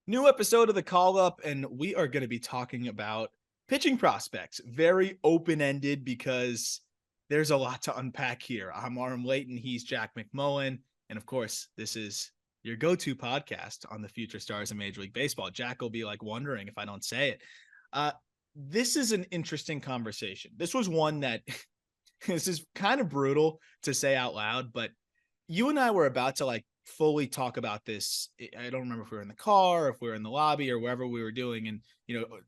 New episode of the Call Up, and we are going to be talking about pitching prospects. Very open ended because there's a lot to unpack here. I'm Aram Layton. He's Jack McMullen. And of course, this is your go to podcast on the future stars of Major League Baseball. Jack will be like wondering if I don't say it. This is an interesting conversation. This was one that this is kind of brutal to say out loud, but you and I were about to like fully talk about this. I don't remember if we were in the car, if we were in the lobby, or wherever we were doing, and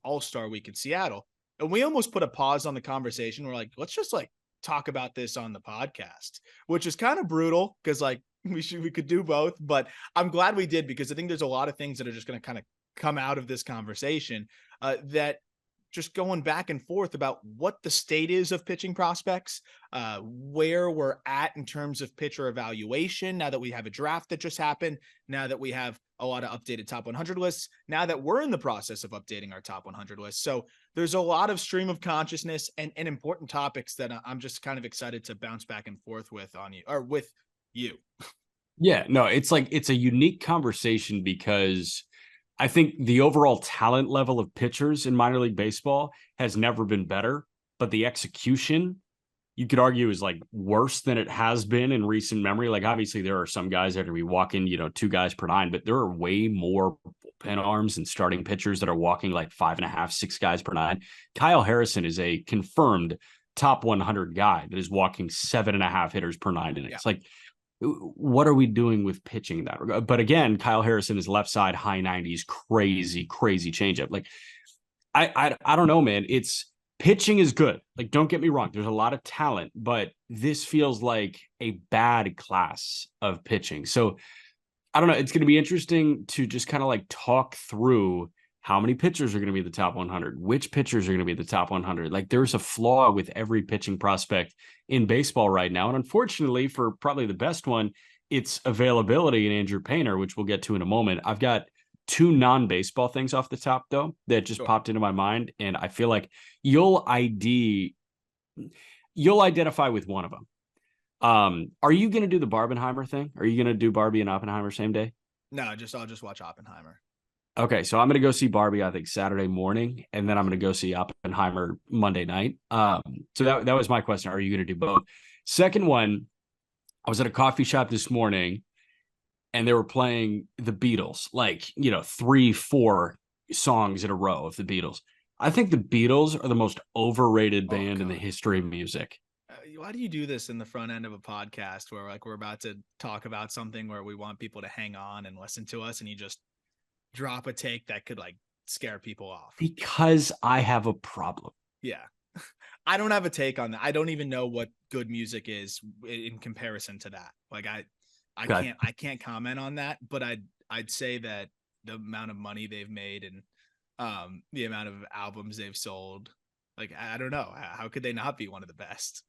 All-Star Week in Seattle. And we almost put a pause on the conversation. We're like, let's just like talk about this on the podcast, which is kind of brutal because like we could do both. But I'm glad we did because I think there's a lot of things that are just going to kind of come out of this conversation that just going back and forth about what the state is of pitching prospects, where we're at in terms of pitcher evaluation now that we have a draft that just happened, now that we have a lot of updated top 100 lists, now that we're in the process of updating our top 100 lists. So there's a lot of stream of consciousness and important topics that I'm just kind of excited to bounce back and forth with on you or with you. Yeah, no, it's a unique conversation because I think the overall talent level of pitchers in minor league baseball has never been better, but the execution, you could argue, is like worse than it has been in recent memory. Like, obviously, there are some guys that are walking, 2 guys per 9, but there are way more bullpen arms and starting pitchers that are walking like 5.5, 6 guys per 9. Kyle Harrison is a confirmed top 100 guy that is walking 7.5 hitters per 9 innings. Yeah. Like, what are we doing with pitching in that regard? But again, Kyle Harrison is left side, high 90s, crazy changeup. Like, I don't know, man. It's pitching is good. Like, don't get me wrong. There's a lot of talent, but this feels like a bad class of pitching. So I don't know. It's going to be interesting to just kind of like talk through how many pitchers are going to be the top 100, which pitchers are going to be the top 100. Like, there's a flaw with every pitching prospect in baseball right now. And unfortunately, for probably the best one, it's availability in Andrew Painter, which we'll get to in a moment. I've got two non-baseball things off the top, though, that just popped into my mind. And I feel like you'll identify with one of them. Are you going to do the Barbenheimer thing? Are you going to do Barbie and Oppenheimer same day? No, I'll just watch Oppenheimer. Okay, so I'm going to go see Barbie, I think, Saturday morning, and then I'm going to go see Oppenheimer Monday night. So that was my question. Are you going to do both? Second one, I was at a coffee shop this morning, and they were playing the Beatles, like, 3-4 songs in a row of the Beatles. I think the Beatles are the most overrated band in the history of music. Why do you do this in the front end of a podcast where like we're about to talk about something where we want people to hang on and listen to us, and you just drop a take that could like scare people off? Because I have a problem. Yeah. I don't have a take on that. I don't even know what good music is in comparison to that. Like I can't comment on that, but I'd say that the amount of money they've made and the amount of albums they've sold, like I don't know, how could they not be one of the best?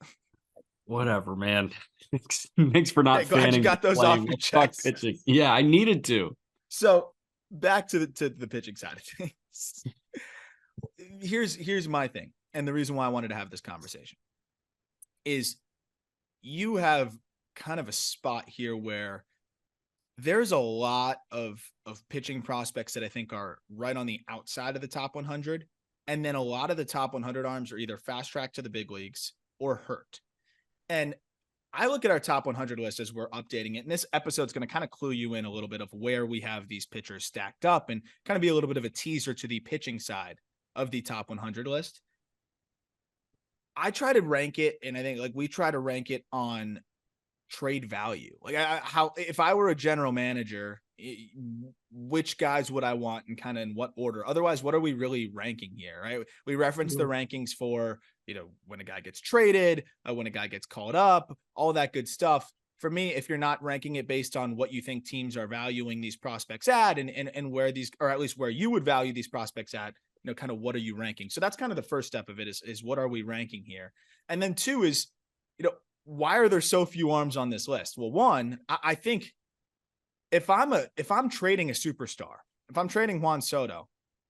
Whatever, man. Thanks for not glad you got those off your chest. Pitching. Yeah, I needed to. So back to the pitching side of things. Here's my thing, and the reason why I wanted to have this conversation is you have kind of a spot here where there's a lot of pitching prospects that I think are right on the outside of the top 100, and then a lot of the top 100 arms are either fast track to the big leagues or hurt. And I look at our top 100 list as we're updating it, and this episode's going to kind of clue you in a little bit of where we have these pitchers stacked up and kind of be a little bit of a teaser to the pitching side of the top 100 list. I try to rank it, and I think like we try to rank it on trade value. Like how if I were a general manager, which guys would I want and kind of in what order? Otherwise, what are we really ranking here, right? We reference the rankings for, when a guy gets traded, when a guy gets called up, all that good stuff. For me, if you're not ranking it based on what you think teams are valuing these prospects at and where these, or at least where you would value these prospects at, kind of what are you ranking? So that's kind of the first step of it is what are we ranking here? And then two is, why are there so few arms on this list? Well, one, I think if I'm trading a superstar, if I'm trading Juan Soto,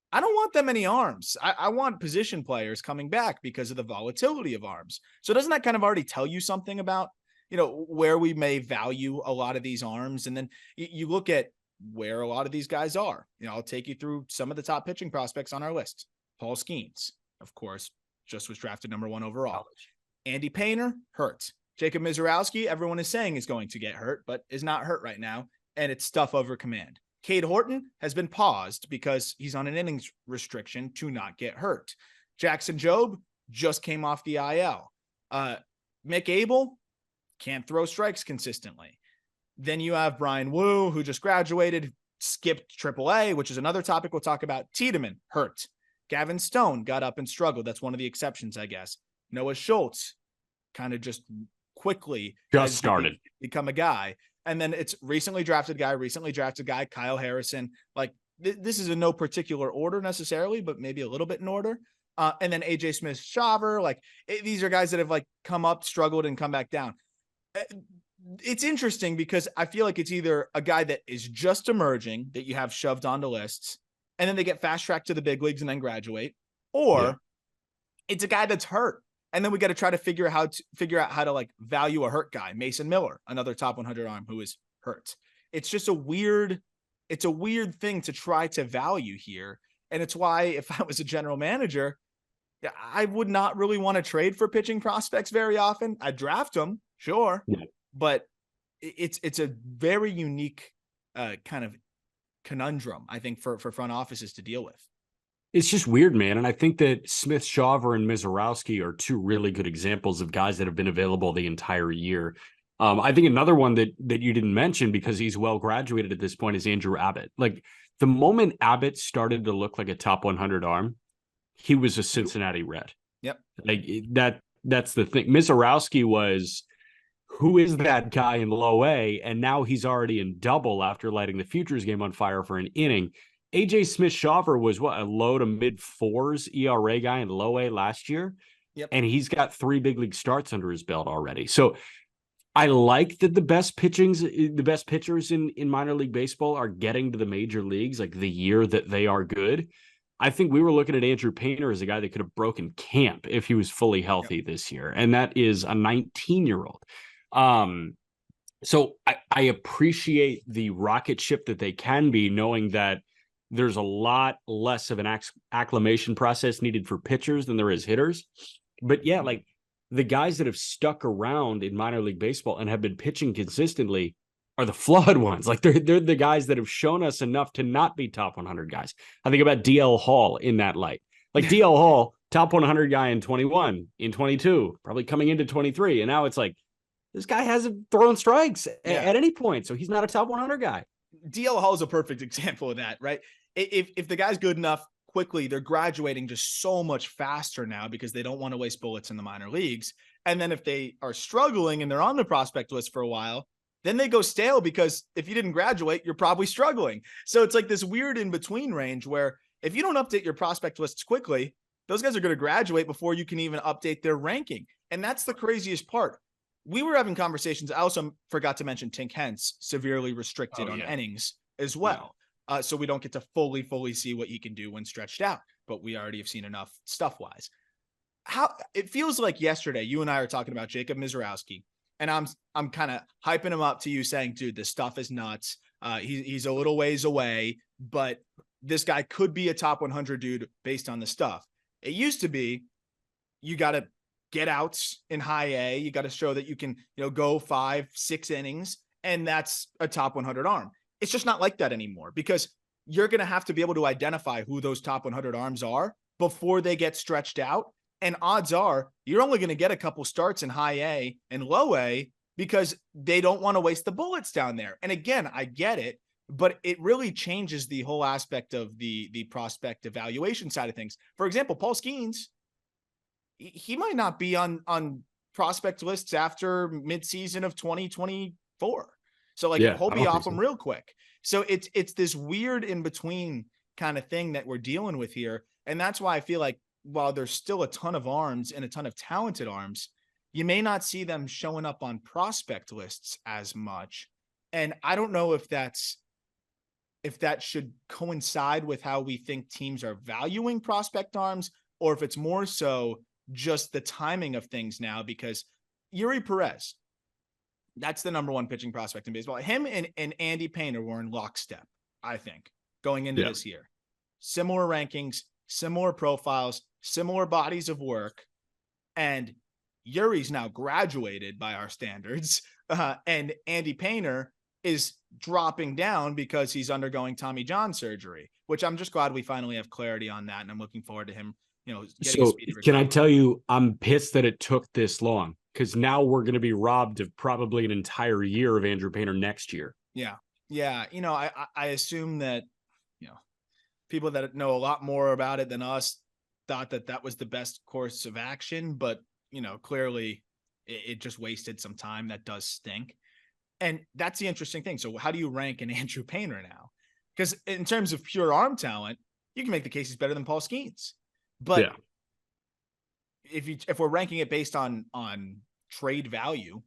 I don't want that many arms. I want position players coming back because of the volatility of arms. So doesn't that kind of already tell you something about, where we may value a lot of these arms? And then you look at where a lot of these guys are. I'll take you through some of the top pitching prospects on our list. Paul Skenes, of course, just was drafted number 1 overall. Andy Painter, hurt. Jacob Mizorowski, everyone is saying is going to get hurt, but is not hurt right now, and it's stuff over command. Cade Horton has been paused because he's on an innings restriction to not get hurt. Jackson Jobe just came off the IL. Mick Abel can't throw strikes consistently. Then you have Brian Wu, who just graduated, skipped AAA, which is another topic we'll talk about. Tiedemann, hurt. Gavin Stone got up and struggled. That's one of the exceptions, I guess. Noah Schultz kind of just quickly just started become a guy. And then it's recently drafted guy, Kyle Harrison. Like this is in no particular order necessarily, but maybe a little bit in order. And then AJ Smith-Shawver, these are guys that have come up, struggled, and come back down. It's interesting because I feel like it's either a guy that is just emerging that you have shoved onto lists, and then they get fast tracked to the big leagues and then graduate, or it's a guy that's hurt. And then we got to try to figure out how to value a hurt guy. Mason Miller, another top 100 arm who is hurt. It's just a weird thing to try to value here. And it's why if I was a general manager, I would not really want to trade for pitching prospects very often. I'd draft them, sure. Yeah. But it's a very unique kind of conundrum, I think, for front offices to deal with. It's just weird, man. And I think that Smith-Shawver and Mizorowski are 2 really good examples of guys that have been available the entire year. I think another one that you didn't mention because he's well graduated at this point is Andrew Abbott. The moment Abbott started to look like a top 100 arm, he was a Cincinnati Red. Yep. That's the thing. Mizorowski was, who is that guy in low A? And now he's already in double after lighting the Futures game on fire for an inning. AJ Smith-Shawver was a low to mid 4s ERA guy in low A last year. Yep. And he's got 3 big league starts under his belt already. So I like that the best pitchers in minor league baseball are getting to the major leagues the year that they are good. I think we were looking at Andrew Painter as a guy that could have broken camp if he was fully healthy this year. And that is a 19-year-old. So I appreciate the rocket ship that they can be, knowing that there's a lot less of an acclimation process needed for pitchers than there is hitters. But yeah, the guys that have stuck around in minor league baseball and have been pitching consistently are the flawed ones. They're the guys that have shown us enough to not be top 100 guys. I think about DL Hall in that light. DL Hall, top 100 guy in 21, in 22, probably coming into 23. And now it's this guy hasn't thrown strikes at any point. So he's not a top 100 guy. DL Hall is a perfect example of that, right? If the guy's good enough, quickly, they're graduating just so much faster now because they don't want to waste bullets in the minor leagues. And then if they are struggling and they're on the prospect list for a while, then they go stale because if you didn't graduate, you're probably struggling. So it's this weird in-between range where if you don't update your prospect lists quickly, those guys are going to graduate before you can even update their ranking. And that's the craziest part. We were having conversations. I also forgot to mention Tink Hence severely restricted on innings as well. So we don't get to fully see what he can do when stretched out, but we already have seen enough stuff-wise. How it feels like yesterday, you and I are talking about Jacob Mizorowski, and I'm kind of hyping him up to you saying, dude, this stuff is nuts. He's a little ways away, but this guy could be a top 100 dude based on the stuff. It used to be, you got to get outs in high A. You got to show that you can, go 5-6 innings, and that's a top 100 arm. It's just not like that anymore because you're going to have to be able to identify who those top 100 arms are before they get stretched out. And odds are you're only going to get a couple starts in high A and low A because they don't want to waste the bullets down there. And again, I get it, but it really changes the whole aspect of the prospect evaluation side of things. For example, Paul Skenes, he might not be on prospect lists after midseason of 2024. So he'll be off them real quick. So it's this weird in between kind of thing that we're dealing with here. And that's why I feel like while there's still a ton of arms and a ton of talented arms, you may not see them showing up on prospect lists as much. And I don't know if that should coincide with how we think teams are valuing prospect arms, or if it's more so just the timing of things now, because Yuri Perez, that's the number 1 pitching prospect in baseball. Him and Andy Painter were in lockstep. I think, going into Yeah. this year. Similar rankings, similar profiles, similar bodies of work. And Yuri's now graduated by our standards. And Andy Painter is dropping down because he's undergoing Tommy John surgery, which I'm just glad we finally have clarity on that. And I'm looking forward to him, getting a So speedy can I recovery. tell you, I'm pissed that it took this long, because now we're going to be robbed of probably an entire year of Andrew Painter next year. Yeah. Yeah. I assume that, people that know a lot more about it than us thought that that was the best course of action, but clearly it just wasted some time. That does stink. And that's the interesting thing. So how do you rank an Andrew Painter now? Because in terms of pure arm talent, you can make the case he's better than Paul Skenes. But Yeah. if we're ranking it based on trade value,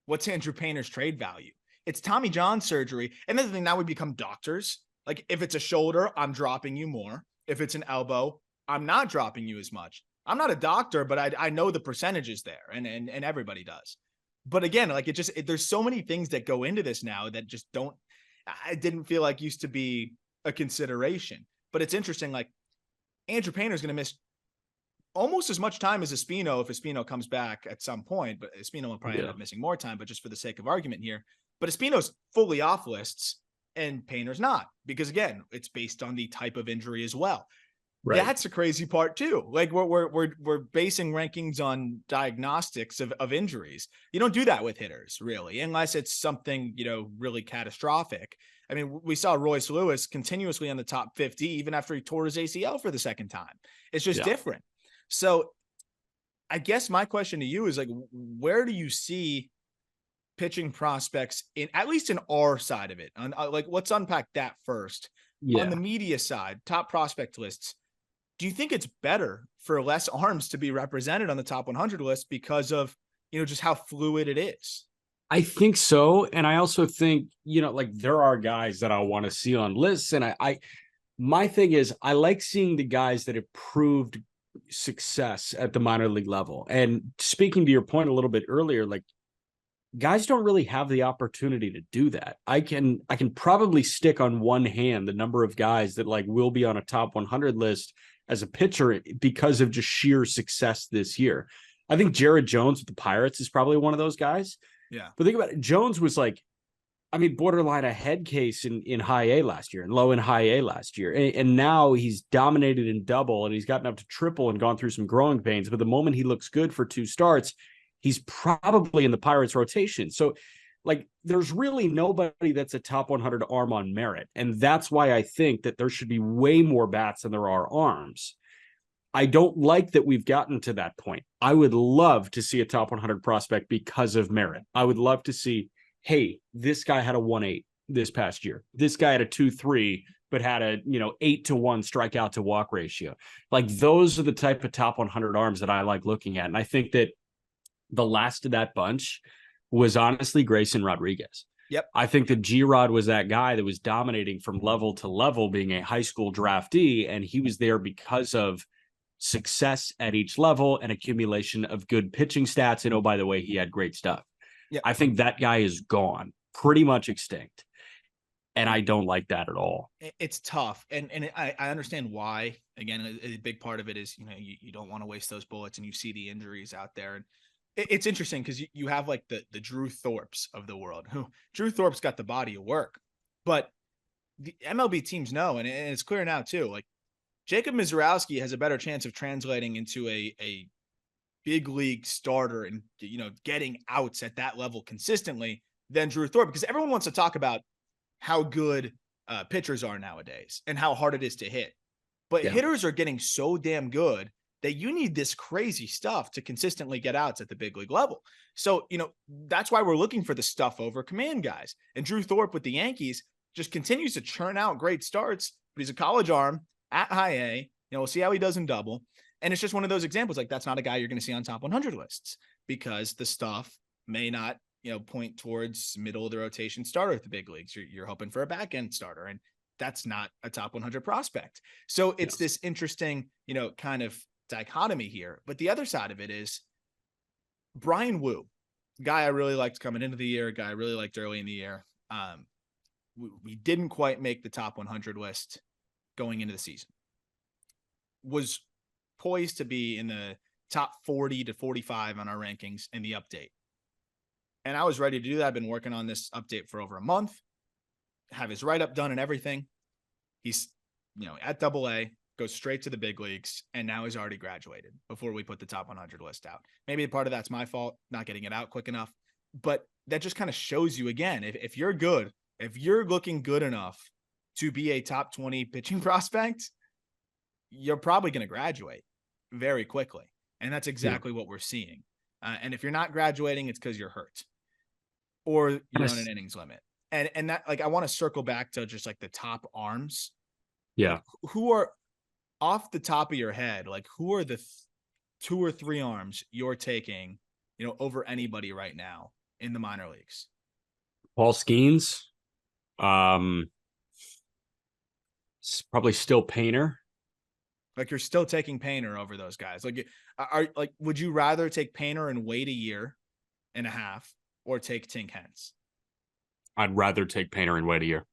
what's Andrew Painter's trade value? It's Tommy John surgery. And then now we become doctors. Like if it's a shoulder, I'm dropping you more. If it's an elbow, I'm not dropping you as much. I'm not a doctor, but I know the percentages there, and everybody does. But again, like there's so many things that go into this now that just don't. I didn't feel like used to be a consideration. But it's interesting. Like Andrew Painter's going to miss almost as much time as Espino if Espino comes back at some point. But Espino will probably end up missing more time. But just for the sake of argument here, but Espino's fully off lists and Painter's not, because again, it's based on the type of injury as well. Right. That's a crazy part too. Like we're basing rankings on diagnostics of injuries. You don't do that with hitters really, unless it's something, really catastrophic. I mean, we saw Royce Lewis continuously on the top 50, even after he tore his ACL for the second time. It's just different. So I guess my question to you is like, where do you see pitching prospects in, at least in our side of it? And like, let's unpack that first. Yeah. On the media side, top prospect lists, do you think it's better for less arms to be represented on the top 100 list because of, just how fluid it is? I think so. And I also think, like there are guys that I want to see on lists. And my thing is, I like seeing the guys that have proved success at the minor league level. And speaking to your point a little bit earlier, like guys don't really have the opportunity to do that. I can probably stick on one hand the number of guys that like will be on a top 100 list as a pitcher because of just sheer success this year. I think Jared Jones with the Pirates is probably one of those guys. Yeah. But think about it. Jones was like, borderline a head case in high A last year and low in high A last year. And now he's dominated in double and he's gotten up to triple and gone through some growing pains. But the moment he looks good for 2 starts, he's probably in the Pirates rotation. So like there's really nobody that's a top 100 arm on merit. And that's why I think that there should be way more bats than there are arms. I don't like that we've gotten to that point. I would love to see a top 100 prospect because of merit. I would love to see, hey, this guy had a 1.8 this past year. This guy had a 2.3, but had a 8-to-1 strikeout to walk ratio. Like those are the type of top 100 arms that I like looking at. And I think that the last of that bunch was honestly Grayson Rodriguez. Yep. I think that G-Rod was that guy that was dominating from level to level, being a high school draftee, and he was there because of success at each level and accumulation of good pitching stats. And oh, by the way, he had great stuff. Yeah. I think that guy is gone, pretty much extinct. And I don't like that at all. It's tough. And I understand why. Again, a big part of it is, you don't want to waste those bullets and you see the injuries out there. And it's interesting because you have like the Drew Thorpes of the world, who Drew Thorpe's got the body of work, but the MLB teams know, and it's clear now too, like Jacob Mizrowski has a better chance of translating into a big league starter and, getting outs at that level consistently than Drew Thorpe, because everyone wants to talk about how good pitchers are nowadays and how hard it is to hit. But hitters are getting so damn good that you need this crazy stuff to consistently get outs at the big league level. So, that's why we're looking for the stuff over command guys. And Drew Thorpe with the Yankees just continues to churn out great starts, but he's a college arm at high A. We'll see how he does in double. And it's just one of those examples. Like that's not a guy you're going to see on top 100 lists because the stuff may not, point towards middle of the rotation starter at the big leagues. You're hoping for a back end starter, and that's not a top 100 prospect. So it's this interesting, kind of dichotomy here. But the other side of it is Brian Wu, guy I really liked coming into the year, guy I really liked early in the year. we didn't quite make the top 100 list going into the season. Was poised to be in the top 40 to 45 on our rankings in the update. And I was ready to do that. I've been working on this update for over a month, have his write-up done and everything. He's, at AA, goes straight to the big leagues, and now he's already graduated before we put the top 100 list out. Maybe part of that's my fault, not getting it out quick enough, but that just kind of shows you again, if you're good, if you're looking good enough to be a top 20 pitching prospect, you're probably going to graduate very quickly. And that's exactly what we're seeing. And if you're not graduating, it's because you're hurt or you're on an innings limit. And that, like, I want to circle back to just like the top arms. Yeah. Like, who are off the top of your head? Like, who are the 2 or 3 arms you're taking, over anybody right now in the minor leagues? Paul Skenes. Probably still Painter. Like, you're still taking Painter over those guys. Like, would you rather take Painter and wait a year and a half, or take Tink Hence? I'd rather take Painter and wait a year.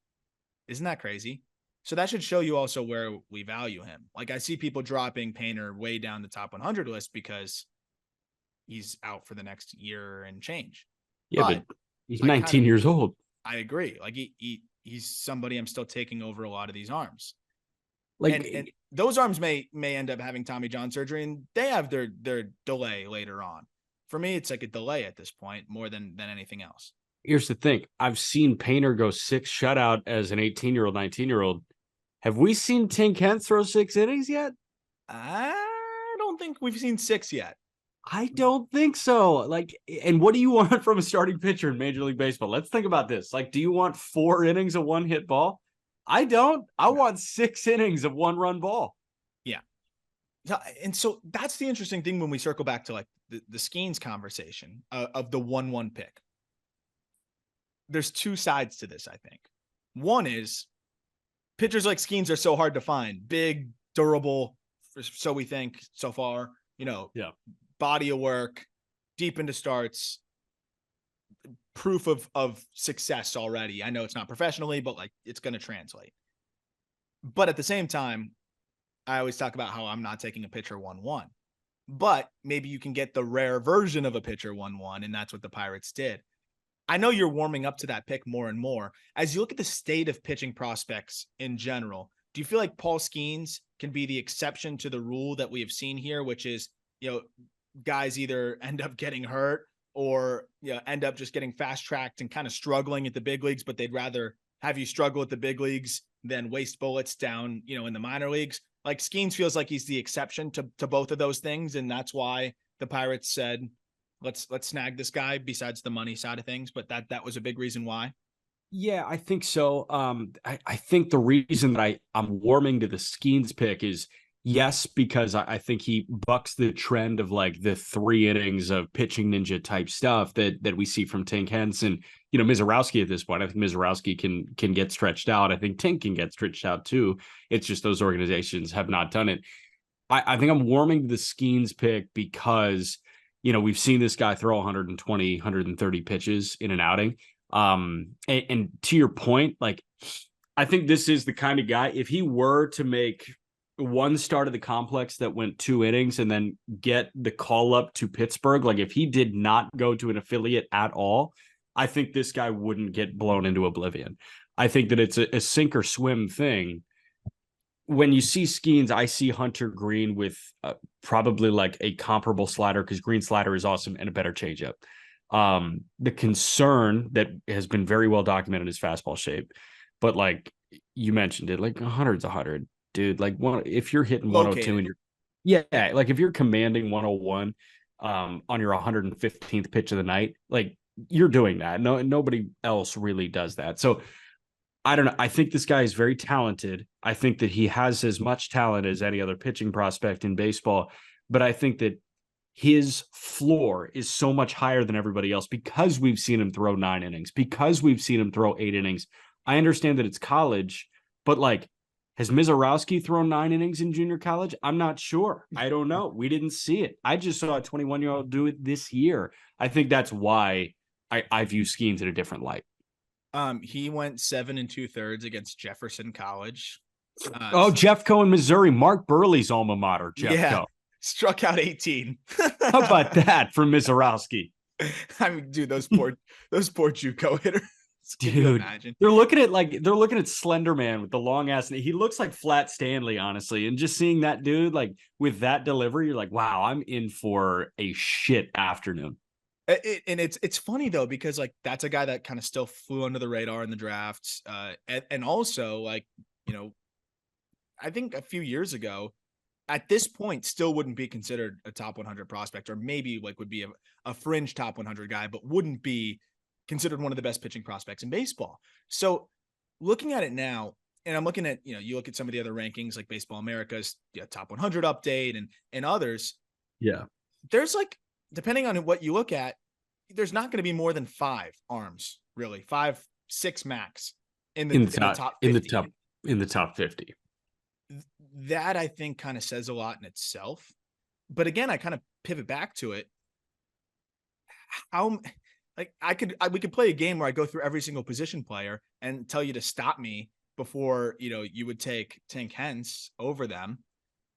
Isn't that crazy? So that should show you also where we value him. Like, I see people dropping Painter way down the top 100 list because he's out for the next year and change. Yeah, but he's 19 years old. I agree. Like, he's somebody I'm still taking over a lot of these arms. Like, and those arms may end up having Tommy John surgery, and they have their delay later on. For me, it's like a delay at this point more than anything else. Here's the thing. I've seen Painter go 6 shutout as an 18-year-old, 19-year-old. Have we seen Tink Hence throw 6 innings yet? I don't think we've seen 6 yet. I don't think so. Like, and what do you want from a starting pitcher in Major League Baseball? Let's think about this. Like, do you want 4 innings of 1-hit ball? I don't. I want 6 innings of 1-run ball. Yeah. And so that's the interesting thing when we circle back to like the Skenes conversation of the 1-1 pick. There's 2 sides to this, I think. One is pitchers like Skenes are so hard to find. Big, durable, so we think so far, body of work, deep into starts, proof of success already. I know it's not professionally, but like, it's going to translate. But at the same time, I always talk about how I'm not taking a pitcher 1-1, but maybe you can get the rare version of a pitcher 1-1. And that's what the Pirates did. I know you're warming up to that pick more and more. As you look at the state of pitching prospects in general, do you feel like Paul Skenes can be the exception to the rule that we have seen here, which is, guys either end up getting hurt or end up just getting fast-tracked and kind of struggling at the big leagues, but they'd rather have you struggle at the big leagues than waste bullets down, in the minor leagues? Like, Skenes feels like he's the exception to both of those things, and that's why the Pirates said, let's snag this guy besides the money side of things. But that was a big reason why. Yeah, I think so. I think the reason that I'm warming to the Skenes pick is, yes, because I think he bucks the trend of like the 3 innings of pitching ninja type stuff that we see from Tink Hence and, Mizorowski at this point. I think Mizorowski can get stretched out. I think Tink can get stretched out too. It's just those organizations have not done it. I think I'm warming to the Skenes pick because, we've seen this guy throw 120, 130 pitches in an outing. And to your point, like, I think this is the kind of guy, if he were to make one start of the complex that went 2 innings and then get the call up to Pittsburgh, like if he did not go to an affiliate at all, I think this guy wouldn't get blown into oblivion. I think that it's a sink or swim thing. When you see Skenes, I see Hunter Green with probably like a comparable slider, because Green slider is awesome and a better changeup. The concern that has been very well documented is fastball shape, but like you mentioned it, like 100's 100, dude. Like if you're hitting 102 and like if you're commanding 101 on your 115th pitch of the night, like you're doing that. Nobody else really does that. So I don't know. I think this guy is very talented. I think that he has as much talent as any other pitching prospect in baseball, but I think that his floor is so much higher than everybody else because we've seen him throw 9 innings, because we've seen him throw 8 innings. I understand that it's college, but like, has Mizorowski thrown 9 innings in junior college? I'm not sure. I don't know. We didn't see it. I just saw a 21-year-old do it this year. I think that's why I view Skenes in a different light. He went 7 2/3 against Jefferson College. Oh, Jeffco in Missouri, Mark Burley's alma mater, Yeah, Jeffco. struck out 18. How about that from Mizorowski? I mean, dude, those poor JUCO hitters. Can you Dude, imagine? they're looking at Slender Man with the long ass. He looks like Flat Stanley, honestly. And just seeing that dude like with that delivery, you're like, wow, I'm in for a shit afternoon. And it's funny though, because like that's a guy that kind of still flew under the radar in the drafts, and also like, you know, I think a few years ago, at this point, still wouldn't be considered a top 100 prospect, or maybe like would be a fringe top 100 guy, but wouldn't be considered one of the best pitching prospects in baseball. So looking at it now, and I'm looking at, you look at some of the other rankings like Baseball America's top 100 update and others. Yeah. There's like, depending on what you look at, there's not going to be more than 5 arms, really, 5, 6 max in the top 50. In the top 50. That I think kind of says a lot in itself. But again, I kind of pivot back to it. How, like, we could play a game where I go through every single position player and tell you to stop me before, you would take Tank Hens over them.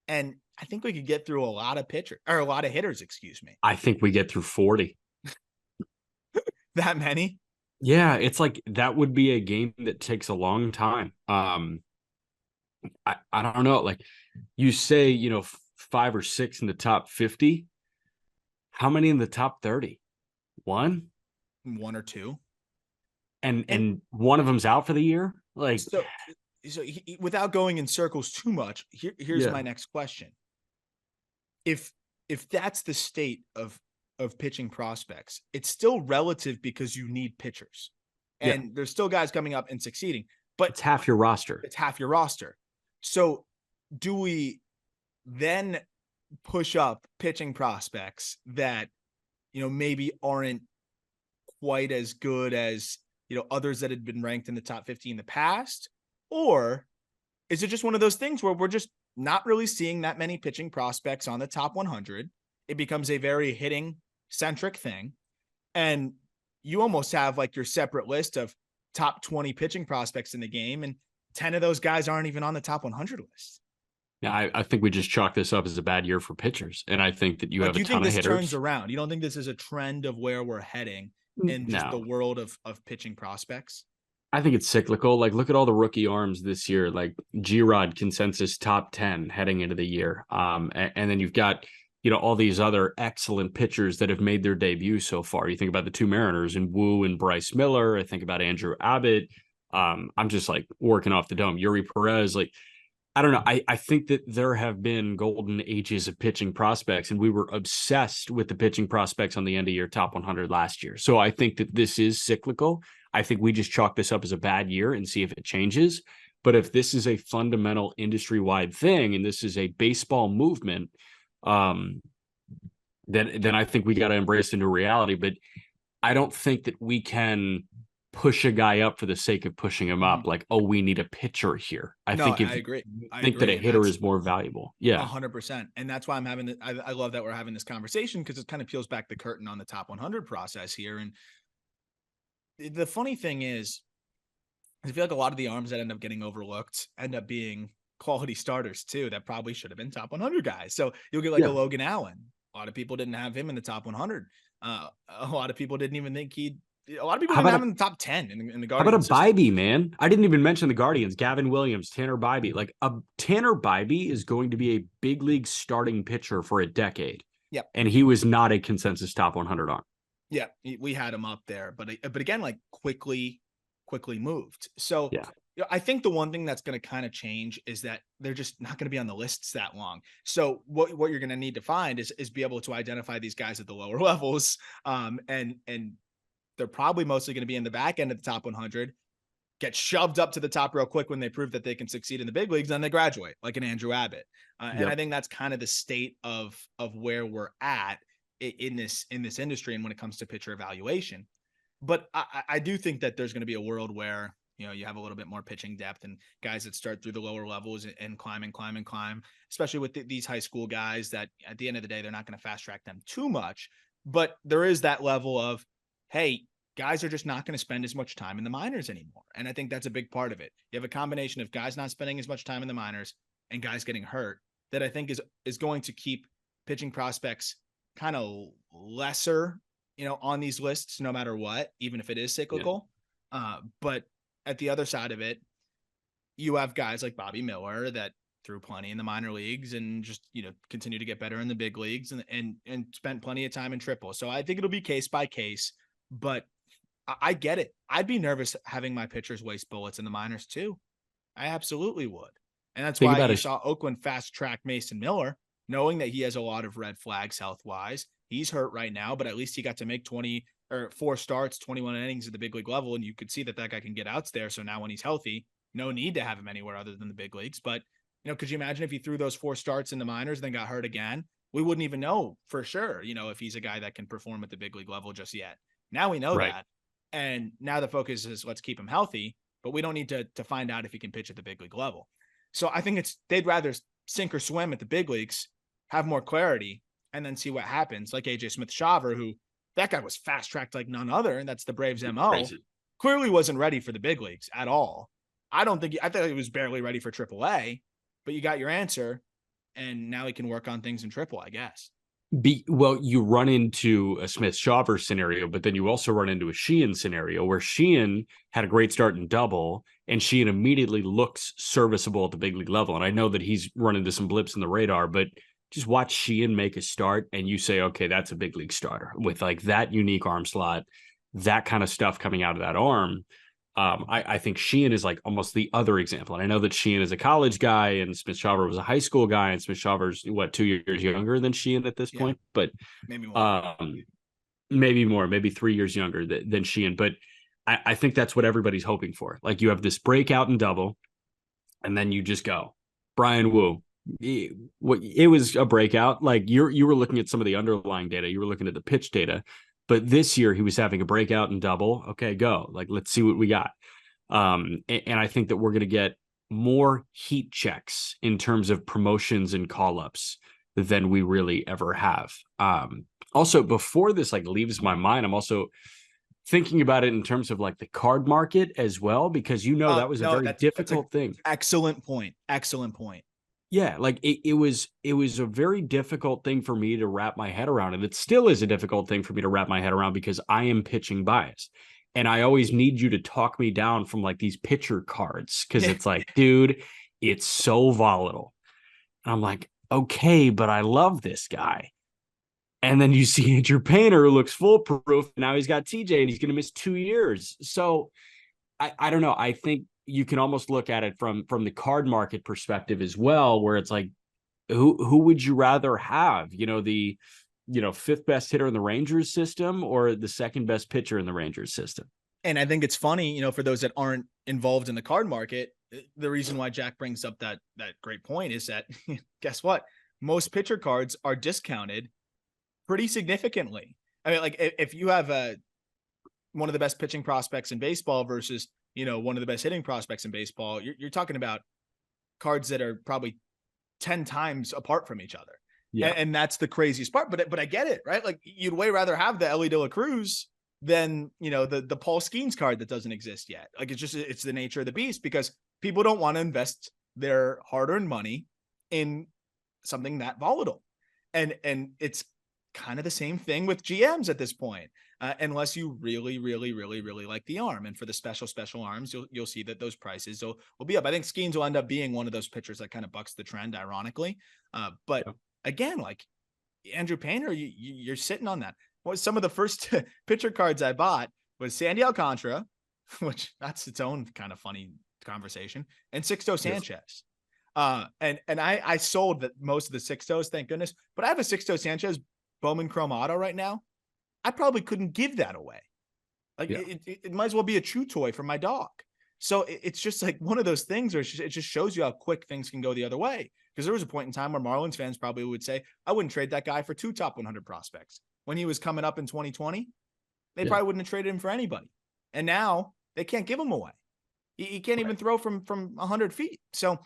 And I think we could get through a lot of hitters, excuse me. I think we get through 40. That many? Yeah, it's like that would be a game that takes a long time. I don't know. Like you say, 5 or 6 in the top 50. How many in the top 30? One? One or two. And one of them's out for the year? Like so without going in circles too much, here's my next question. If that's the state of pitching prospects, it's still relative because you need pitchers. And there's still guys coming up and succeeding, but it's half your roster. It's half your roster. So do we then push up pitching prospects that, maybe aren't quite as good as, others that had been ranked in the top 50 in the past? Or is it just one of those things where we're just not really seeing that many pitching prospects on the top 100? It becomes a very hitting centric thing. And you almost have like your separate list of top 20 pitching prospects in the game, and 10 of those guys aren't even on the top 100 list. Yeah, I think we just chalk this up as a bad year for pitchers. And I think that you have a ton of hitters. Do you think this turns around? You don't think this is a trend of where we're heading in just the world of pitching prospects? I think it's cyclical. Like, look at all the rookie arms this year, like G-Rod consensus top 10 heading into the year. And then you've got, all these other excellent pitchers that have made their debut so far. You think about the two Mariners and Wu and Bryce Miller. I think about Andrew Abbott. I'm just like working off the dome. Yuri Perez, like, I don't know. I think that there have been golden ages of pitching prospects, and we were obsessed with the pitching prospects on the end of year top 100 last year. So I think that this is cyclical. I think we just chalk this up as a bad year and see if it changes. But if this is a fundamental industry-wide thing and this is a baseball movement, then I think we got to embrace the new reality. But I don't think that we can push a guy up for the sake of pushing him up. Like, oh, we need a pitcher here. I agree. I think that a hitter is more valuable. Yeah. 100%. And that's why I'm having I love that we're having this conversation, because it kind of peels back the curtain on the top 100 process here. And the funny thing is, I feel like a lot of the arms that end up getting overlooked end up being quality starters too, that probably should have been top 100 guys. So you'll get like a Logan Allen. A lot of people didn't have him in the top 100. A lot of people didn't even think a lot of people didn't have him in the top 10 in the Guardians. How about a Bybee, man? I didn't even mention the Guardians. Gavin Williams, Tanner Bybee. Like, Tanner Bybee is going to be a big league starting pitcher for a decade. Yep. And he was not a consensus top 100 arm. Yeah, we had him up there, but again, like quickly moved. So I think the one thing that's going to kind of change is that they're just not going to be on the lists that long. So what you're going to need to find is be able to identify these guys at the lower levels, and they're probably mostly going to be in the back end of the top 100, get shoved up to the top real quick when they prove that they can succeed in the big leagues, then they graduate like an Andrew Abbott. And I think that's kind of the state of where we're at in this industry and when it comes to pitcher evaluation. But I do think that there's going to be a world where, you have a little bit more pitching depth and guys that start through the lower levels and climb, especially with these high school guys that at the end of the day, they're not going to fast track them too much. But there is that level of, hey, guys are just not going to spend as much time in the minors anymore. And I think that's a big part of it. You have a combination of guys not spending as much time in the minors and guys getting hurt that I think is going to keep pitching prospects kind of lesser, on these lists, no matter what, even if it is Yeah. cyclical. But at the other side of it, you have guys like Bobby Miller that threw plenty in the minor leagues and just, continue to get better in the big leagues and spent plenty of time in triple. So I think it'll be case by case, but I get it. I'd be nervous having my pitchers waste bullets in the minors too. I absolutely would. And that's Think why about you it. saw Oakland fast track Mason Miller, knowing that he has a lot of red flags health wise. He's hurt right now, but at least he got to make 20 or 4 starts, 21 innings at the big league level. And you could see that guy can get outs there. So now when he's healthy, no need to have him anywhere other than the big leagues. But, could you imagine if he threw those 4 starts in the minors and then got hurt again? We wouldn't even know for sure, if he's a guy that can perform at the big league level just yet. Now we know Right. that. And now the focus is let's keep him healthy, but we don't need to find out if he can pitch at the big league level. So I think they'd rather sink or swim at the big leagues, have more clarity, and then see what happens. Like AJ Smith-Shawver, who that guy was fast tracked like none other, and that's the Braves' MO. Crazy. Clearly wasn't ready for the big leagues at all. I thought he was barely ready for AAA, but you got your answer, and now he can work on things in triple, I guess. Well, you run into a Smith-Shawver scenario, but then you also run into a Sheehan scenario where Sheehan had a great start in double, and Sheehan immediately looks serviceable at the big league level. And I know that he's run into some blips in the radar, but just watch Sheehan make a start, and you say, okay, that's a big league starter with like that unique arm slot, that kind of stuff coming out of that arm. I think Sheehan is like almost the other example. And I know that Sheehan is a college guy and Smith-Shawver was a high school guy, and Smith-Shawver's 2 years younger than Sheehan at this point, but maybe more. Maybe more, maybe 3 years younger than Sheehan. But I think that's what everybody's hoping for. Like you have this breakout in double, and then you just go. Brian Wu, it was a breakout. Like you were looking at some of the underlying data, you were looking at the pitch data. But this year he was having a breakout in double. Okay, go. Like, let's see what we got. And I think that we're going to get more heat checks in terms of promotions and call-ups than we really ever have. Also, before this like leaves my mind, I'm also thinking about it in terms of like the card market as well, because that was a very difficult thing. Excellent point. Excellent point. Yeah, like it was a very difficult thing for me to wrap my head around. And it still is a difficult thing for me to wrap my head around because I am pitching biased. And I always need you to talk me down from like these pitcher cards because it's like, dude, it's so volatile. And I'm like, okay, but I love this guy. And then you see Andrew Painter who looks foolproof. Now he's got TJ and he's going to miss 2 years. So I don't know. I think you can almost look at it from the card market perspective as well, where it's like, who would you rather have? The 5th best hitter in the Rangers system or the 2nd best pitcher in the Rangers system? And I think it's funny, for those that aren't involved in the card market, the reason why Jack brings up that great point is that guess what? Most pitcher cards are discounted pretty significantly. I mean, like if you have one of the best pitching prospects in baseball versus one of the best hitting prospects in baseball, you're talking about cards that are probably 10 times apart from each other. Yeah. And that's the craziest part. But I get it, right? Like you'd way rather have the Ellie De La Cruz than, the Paul Skenes card that doesn't exist yet. Like it's the nature of the beast because people don't want to invest their hard-earned money in something that volatile. And it's kind of the same thing with GMs at this point. Unless you really, really, really, really like the arm. And for the special arms, you'll see that those prices will be up. I think Skenes will end up being one of those pitchers that kind of bucks the trend, ironically. But again, like Andrew Painter, you're sitting on that. Well, some of the first pitcher cards I bought was Sandy Alcantara, which that's its own kind of funny conversation, and Sixto Sanchez. And I sold most of the Sixtos, thank goodness. But I have a Sixto Sanchez Bowman Chrome Auto right now. I probably couldn't give that away. Like it might as well be a chew toy for my dog. So it's just like one of those things where it just shows you how quick things can go the other way. Because there was a point in time where Marlins fans probably would say, I wouldn't trade that guy for 2 top 100 prospects. When he was coming up in 2020, they probably wouldn't have traded him for anybody. And now they can't give him away. He can't even throw from 100 feet. So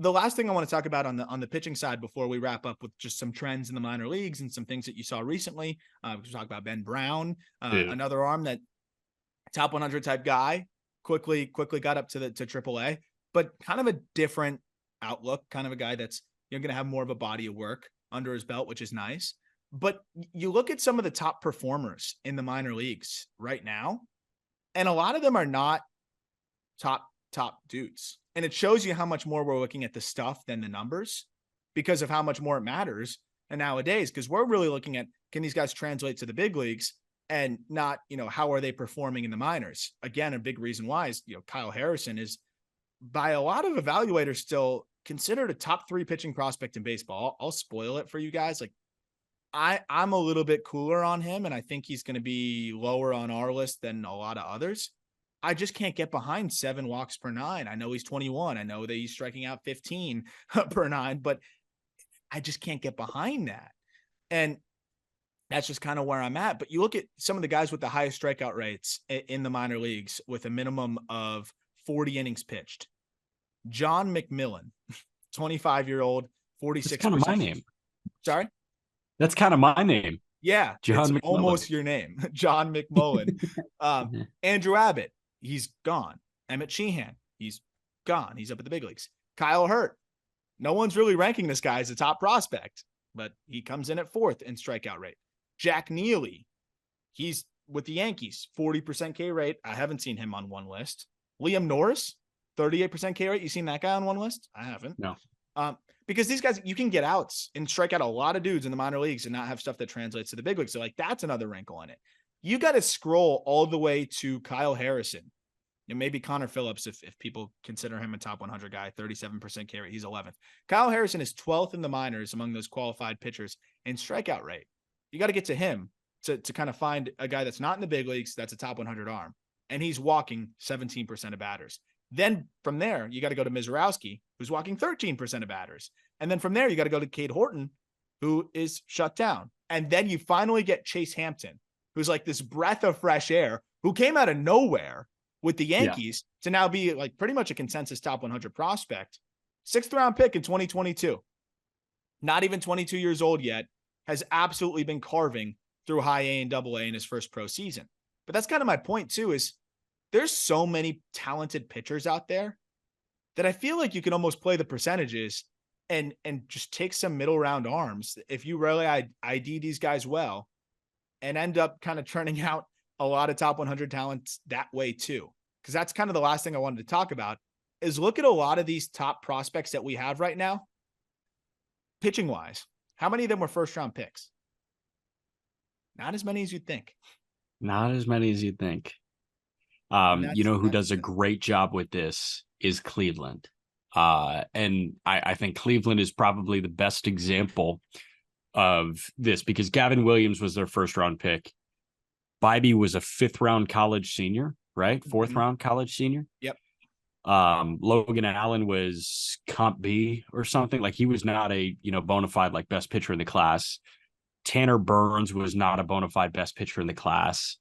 the last thing I want to talk about on the pitching side before we wrap up with just some trends in the minor leagues and some things that you saw recently, we talk about Ben Brown, another arm that top 100 type guy, quickly got up to AAA, but kind of a different outlook, kind of a guy that's you're going to have more of a body of work under his belt, which is nice. But you look at some of the top performers in the minor leagues right now, and a lot of them are not top dudes. And it shows you how much more we're looking at the stuff than the numbers because of how much more it matters. And nowadays, because we're really looking at, can these guys translate to the big leagues and not, how are they performing in the minors? Again, a big reason why is, Kyle Harrison is by a lot of evaluators still considered a top 3 pitching prospect in baseball. I'll spoil it for you guys. Like I'm a little bit cooler on him, and I think he's going to be lower on our list than a lot of others. I just can't get behind 7 walks per 9. I know he's 21. I know that he's striking out 15 per 9, but I just can't get behind that. And that's just kind of where I'm at. But you look at some of the guys with the highest strikeout rates in the minor leagues with a minimum of 40 innings pitched. John McMillan, 25-year-old, 46%. That's kind of my name. Sorry? That's kind of my name. Yeah, John it's McMullen. almost your name, John McMullen. Andrew Abbott, he's gone. Emmett Sheehan, he's gone. He's up at the big leagues. Kyle Hurt, no one's really ranking this guy as a top prospect, but he comes in at 4th in strikeout rate. Jack Neely, he's with the Yankees, 40% K rate. I haven't seen him on one list. Liam Norris, 38% K rate. You seen that guy on one list? I haven't. No. Because these guys, you can get outs and strike out a lot of dudes in the minor leagues and not have stuff that translates to the big leagues. So, like, that's another wrinkle in it. You got to scroll all the way to Kyle Harrison and maybe Connor Phillips if people consider him a top 100 guy, 37% K rate. He's 11th. Kyle Harrison is 12th in the minors among those qualified pitchers in strikeout rate. You got to get to him to kind of find a guy that's not in the big leagues that's a top 100 arm. And he's walking 17% of batters. Then from there, you got to go to Mizorowski, who's walking 13% of batters. And then from there, you got to go to Cade Horton, who is shut down. And then you finally get Chase Hampton, who's like this breath of fresh air, who came out of nowhere with the Yankees to now be like pretty much a consensus top 100 prospect. 6th round pick in 2022. Not even 22 years old yet, has absolutely been carving through high A and double A in his first pro season. But that's kind of my point too, is there's so many talented pitchers out there that I feel like you can almost play the percentages and just take some middle round arms if you really ID these guys well and end up kind of churning out a lot of top 100 talents that way too. Because that's kind of the last thing I wanted to talk about is look at a lot of these top prospects that we have right now, pitching wise. How many of them were 1st round picks? Not as many as you'd think. Not as many as you'd think. Who does a great job with this is Cleveland. And I think Cleveland is probably the best example of this because Gavin Williams was their 1st round pick. Bybee was a 5th round college senior, right? 4th round college senior. Yep. Logan Allen was comp B or something. Like he was not a, bona fide like best pitcher in the class. Tanner Burns was not a bona fide best pitcher in the class.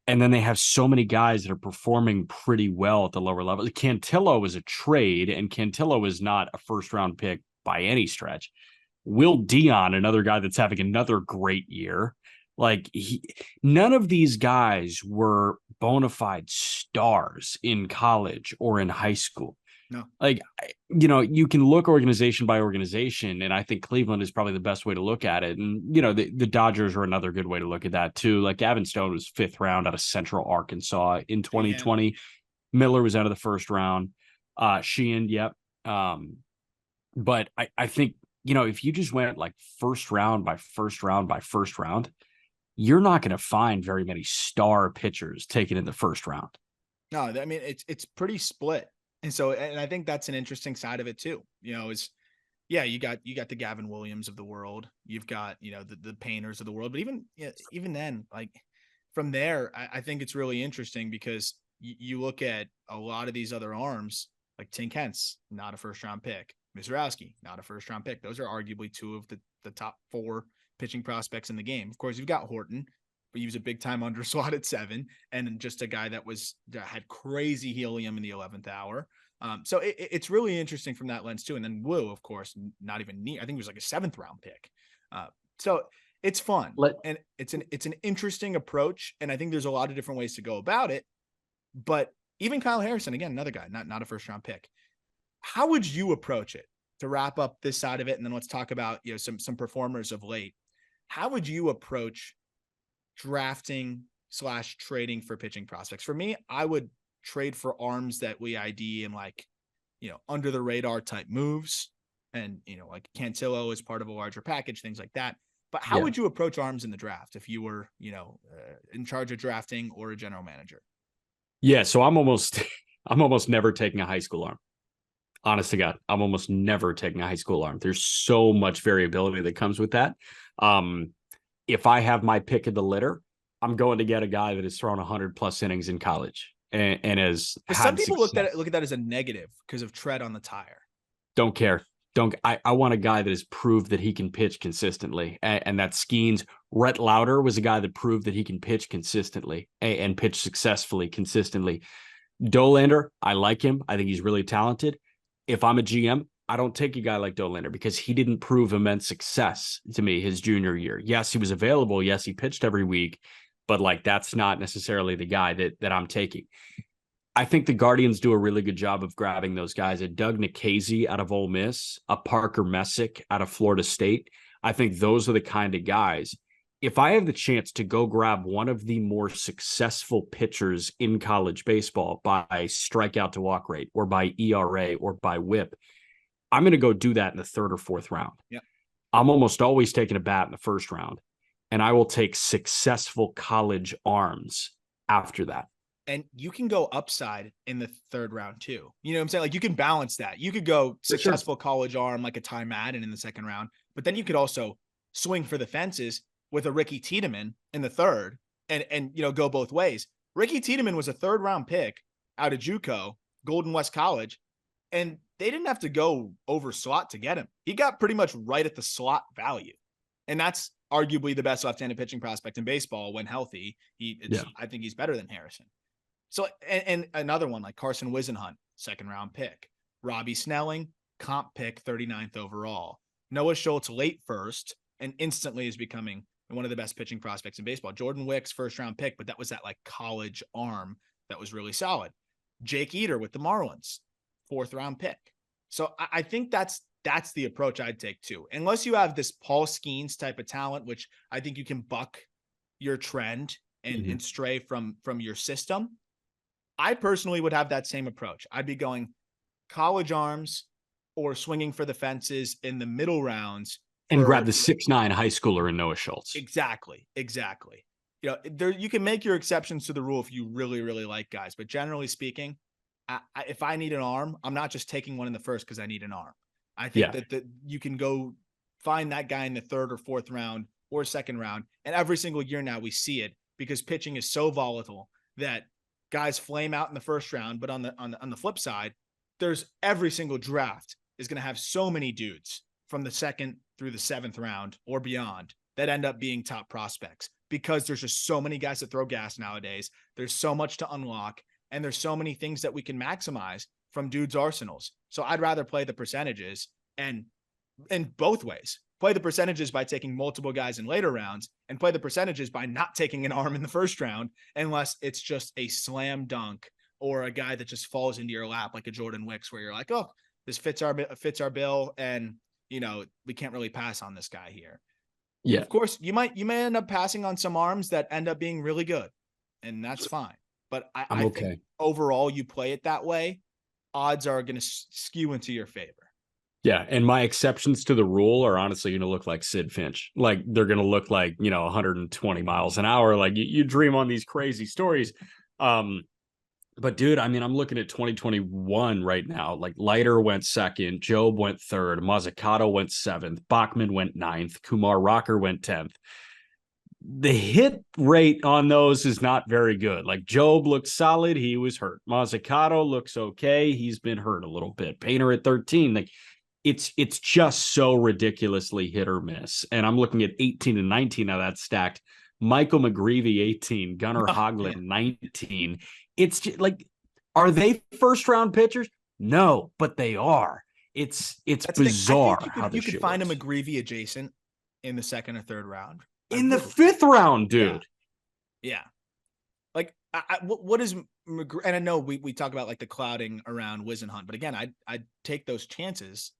And then they have so many guys that are performing pretty well at the lower level. Cantillo is a trade, and Cantillo is not a 1st round pick by any stretch. Will Dion, another guy that's having another great year. Like none of these guys were bona fide stars in college or in high school. No. Like, you can look organization by organization, and I think Cleveland is probably the best way to look at it. And, the Dodgers are another good way to look at that, too. Like, Gavin Stone was 5th round out of Central Arkansas in 2020. Miller was out of the 1st round. Sheehan, yep. But I think, if you just went like 1st round by 1st round by 1st round, you're not going to find very many star pitchers taken in the 1st round. No, I mean, it's pretty split. And so, and I think that's an interesting side of it too, you got the Gavin Williams of the world. You've got, the painters of the world, but even then, like from there, I think it's really interesting because you look at a lot of these other arms, like Tink Hence, not a 1st round pick. Mizorowski, not a 1st round pick. Those are arguably 2 of the top 4 pitching prospects in the game. Of course, you've got Horton, but he was a big time underslot at 7 and just a guy that had crazy helium in the 11th hour. So it's really interesting from that lens too. And then Wu, of course, not even near, I think it was like a 7th round pick. So it's fun and it's an interesting approach. And I think there's a lot of different ways to go about it. But even Kyle Harrison, again, another guy, not a first round pick. How would you approach it to wrap up this side of it? And then let's talk about, some performers of late. How would you approach drafting / trading for pitching prospects? For me, I would trade for arms that we ID and under the radar type moves. And, like Cantillo is part of a larger package, things like that. But how Yeah. would you approach arms in the draft if you were, in charge of drafting or a general manager? Yeah. So I'm almost I'm almost never taking a high school arm. Honest to God, I'm almost never taking a high school arm. There's so much variability that comes with that. If I have my pick of the litter, I'm going to get a guy that has thrown 100+ innings in college and has Because some had people success. look at that as a negative because of tread on the tire. Don't care. Don't. I want a guy that has proved that he can pitch consistently, and that Skenes. Rhett Lauder was a guy that proved that he can pitch consistently and pitch successfully consistently. Dolander, I like him. I think he's really talented. If I'm a GM, I don't take a guy like Dolander because he didn't prove immense success to me his junior year. Yes, he was available. Yes, he pitched every week, but that's not necessarily the guy that I'm taking. I think the Guardians do a really good job of grabbing those guys. A Doug Nikhazy out of Ole Miss, a Parker Messick out of Florida State. I think those are the kind of guys. If I have the chance to go grab one of the more successful pitchers in college baseball by strikeout to walk rate or by ERA or by whip, I'm going to go do that in the third or fourth round. Yeah. I'm almost always taking a bat in the first round, and I will take successful college arms after that. And you can go upside in the third round too. You know what I'm saying? Like you can balance that. You could go successful college arm like a Ty Madden in the second round, but then you could also swing for the fences with a Ricky Tiedemann in the third and go both ways. Ricky Tiedemann was a third round pick out of JUCO, Golden West College, and they didn't have to go over slot to get him. He got pretty much right at the slot value. And that's arguably the best left-handed pitching prospect in baseball when healthy. I think he's better than Harrison. So, and another one like Carson Wisenhunt, second round pick. Robbie Snelling, comp pick, 39th overall. Noah Schultz, late first, and instantly is becoming one of the best pitching prospects in baseball. Jordan Wicks, first round pick, but that was that like college arm that was really solid. Jake Eater with the Marlins, fourth round pick. So I think that's the approach I'd take too. Unless you have this Paul Skenes type of talent, which I think you can buck your trend and stray from your system. I personally would have that same approach. I'd be going college arms or swinging for the fences in the middle rounds. And grab the 6'9" high schooler in Noah Schultz. Exactly. You can make your exceptions to the rule if you really, really like guys. But generally speaking, if I need an arm, I'm not just taking one in the first because I need an arm. I think that you can go find that guy in the third or fourth round or second round. And every single year now we see it because pitching is so volatile that guys flame out in the first round, but on the flip side, there's every single draft is going to have so many dudes from the second through the seventh round or beyond that end up being top prospects because there's just so many guys that throw gas nowadays. There's so much to unlock and there's so many things that we can maximize from dudes' arsenals. So I'd rather play the percentages and in both ways. Play the percentages by taking multiple guys in later rounds and play the percentages by not taking an arm in the first round unless it's just a slam dunk or a guy that just falls into your lap like a Jordan Wicks where you're like, oh, this fits our bill and, we can't really pass on this guy here. Yeah. Of course, you may end up passing on some arms that end up being really good, and that's fine. But I think overall you play it that way, odds are going to skew into your favor. Yeah, and my exceptions to the rule are honestly going to look like Sid Finch. Like they're going to look like 120 miles an hour. Like you dream on these crazy stories. But dude, I mean, I'm looking at 2021 right now. Like Leiter went second, Job went third, Mazzucato went seventh, Bachman went ninth, Kumar Rocker went 10th. The hit rate on those is not very good. Like Job looks solid, he was hurt. Mazzucato looks okay, he's been hurt a little bit. Painter at 13, like. It's just so ridiculously hit or miss. And I'm looking at 18 and 19 now that's stacked. Michael McGreevy, 18, Gunnar Hoglund, 19. It's just, like, are they first round pitchers? No, but they are. It's bizarre. You could find a McGreevy adjacent in the second or third round. In the fifth round, dude. Yeah. Like, what is And I know we talk about like the clouding around Wisenhunt, but again, I'd take those chances.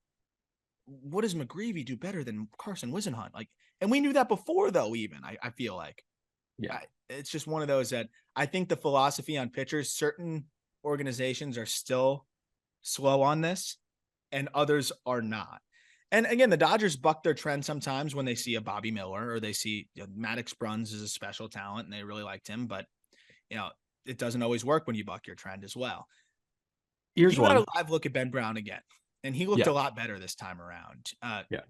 What does McGreevy do better than Carson Wisenhunt? Like, and we knew that before, though. Even I feel like Yeah. it's just one of those that I think the philosophy on pitchers, certain organizations are still slow on this, and others are not. And again, the Dodgers buck their trend sometimes when they see a Bobby Miller or they see Maddox Bruns is a special talent and they really liked him, but it doesn't always work when you buck your trend as well. Here's You got one. a live look at Ben Brown again, and he looked Yeah. a lot better this time around. Yeah.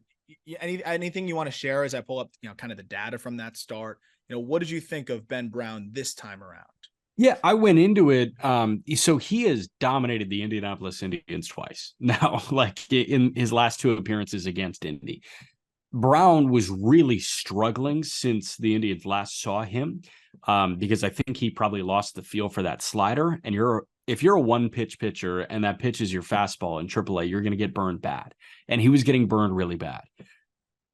Anything you want to share as I pull up, kind of the data from that start? What did you think of Ben Brown this time around? Yeah, I went into it. So he has dominated the Indianapolis Indians twice now, like in his last two appearances against Indy. Brown was really struggling since the Indians last saw him, because I think he probably lost the feel for that slider. And if you're a one pitch pitcher and that pitch is your fastball in AAA, you're going to get burned bad. And he was getting burned really bad.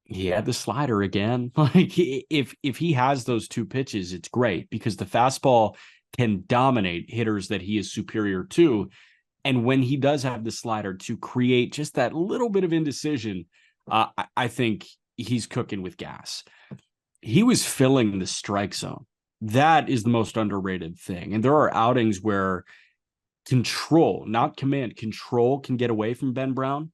He had the slider again. Like if he has those two pitches, it's great because the fastball can dominate hitters that he is superior to. And when he does have the slider to create just that little bit of indecision, I think he's cooking with gas. He was filling the strike zone. That is the most underrated thing. And there are outings where control, not command, control can get away from Ben Brown.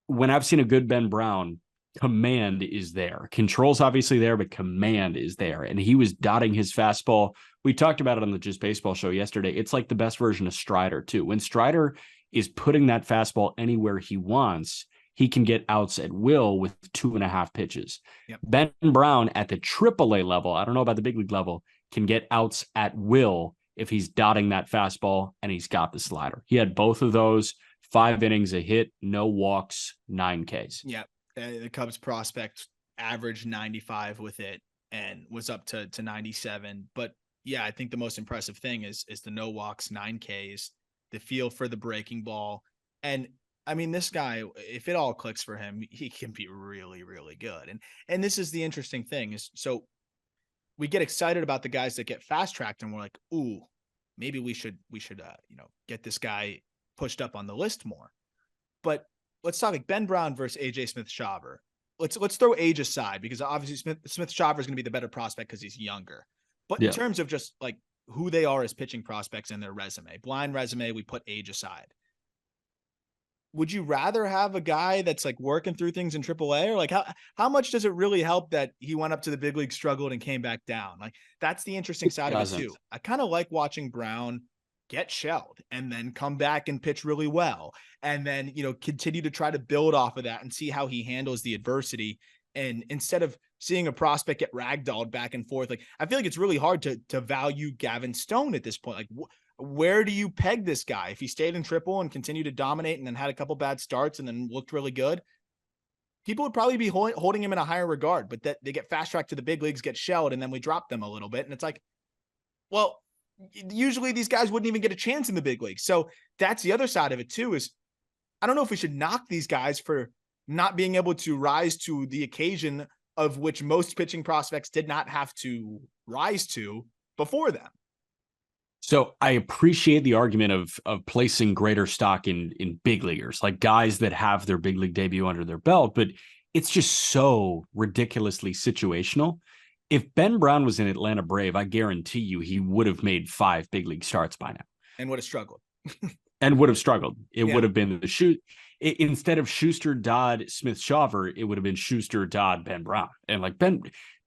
When I've seen a good Ben Brown, command is there. Control's obviously there, but command is there. And he was dotting his fastball. We talked about it on the Just Baseball show yesterday. It's like the best version of Strider, too. When Strider is putting that fastball anywhere he wants, he can get outs at will with 2.5 pitches. Yep. Ben Brown at the AAA level, I don't know about the big league level, can get outs at will if he's dotting that fastball and he's got the slider. He had both of those. 5 innings, a hit, no walks, 9 Ks. Yeah. The Cubs prospect averaged 95 with it and was up to 97. But yeah, I think the most impressive thing is the no walks, 9 Ks, the feel for the breaking ball. And I mean, this guy, if it all clicks for him, he can be really, really good. And this is the interesting thing is, so we get excited about the guys that get fast tracked and we're like, ooh, maybe we should get this guy pushed up on the list more. But let's talk like Ben Brown versus AJ Smith-Shawver. Let's throw age aside because obviously Smith-Shawver is going to be the better prospect because he's younger. But in terms of just like who they are as pitching prospects and their resume, blind resume, we put age aside. Would you rather have a guy that's like working through things in AAA, or like how much does it really help that he went up to the big league, struggled, and came back down? Like that's the interesting side of it too. I kind of like watching Brown get shelled and then come back and pitch really well, and then continue to try to build off of that and see how he handles the adversity. And instead of seeing a prospect get ragdolled back and forth, like I feel like it's really hard to value Gavin Stone at this point. Like where do you peg this guy? If he stayed in triple and continued to dominate and then had a couple bad starts and then looked really good, people would probably be holding him in a higher regard, but that they get fast tracked to the big leagues, get shelled, and then we drop them a little bit. And it's like, well, usually these guys wouldn't even get a chance in the big leagues. So that's the other side of it too, is I don't know if we should knock these guys for not being able to rise to the occasion of which most pitching prospects did not have to rise to before them. So I appreciate the argument of placing greater stock in big leaguers, like guys that have their big league debut under their belt, but it's just so ridiculously situational. If Ben Brown was an Atlanta Brave, I guarantee you he would have made 5 big league starts by now. And would have struggled. It would have been the shoot. Instead of Schuster, Dodd, Smith-Shawver, it would have been Schuster, Dodd, Ben Brown. And like